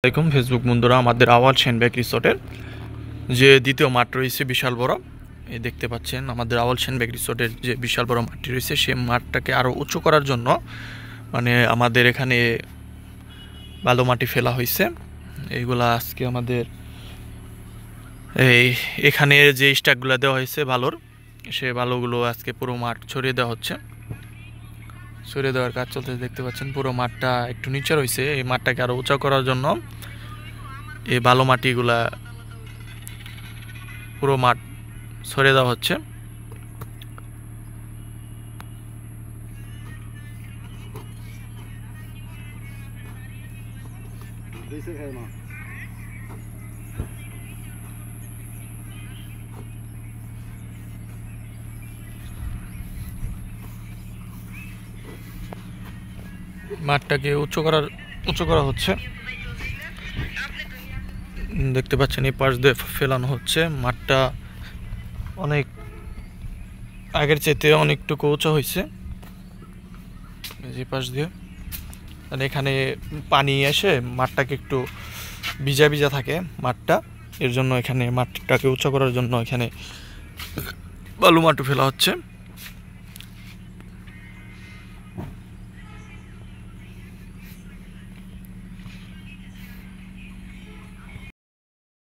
আসসালামাইকুম ফেসবুক বন্ধুরা, আমাদের আওয়াল সেনবাগ রিসোর্টের যে দ্বিতীয় মাঠ রয়েছে বিশাল বড়, এই দেখতে পাচ্ছেন আমাদের আওয়াল সেনবাগ রিসোর্টের যে বিশাল বড় মাঠটি রয়েছে, সেই মাঠটাকে আরও উঁচু করার জন্য আমাদের এখানে বালু মাটি ফেলা হয়েছে। এইগুলা আজকে আমাদের এখানে যে স্ট্যাকগুলো দেওয়া হয়েছে বালুর, সেই বালুগুলো আজকে পুরো মাঠ ছড়িয়ে দেওয়া হচ্ছে। ছড়িয়ে দেওয়ার কাজ চলতে দেখতে পাচ্ছেন। পুরো মাঠটা একটু নিচে রয়েছে, এই মাঠটাকে আরও উঁচা করার জন্য এই বালু মাটিগুলা পুরো মাঠ ছড়িয়ে দেওয়া হচ্ছে। মাঠটাকে উঁচু করা হচ্ছে, দেখতে পাচ্ছেন। এই পাশ দিয়ে ফেলানো হচ্ছে। মাঠটা অনেক আগের চাইতে অনেকটুকু উঁচু হয়েছে এই পাশ দিয়ে। এখানে পানি এসে মাঠটাকে একটু ভিজা ভিজা থাকে মাঠটা, এর জন্য এখানে মাঠটাকে উঁচু করার জন্য এখানে বালু মাটি ফেলা হচ্ছে।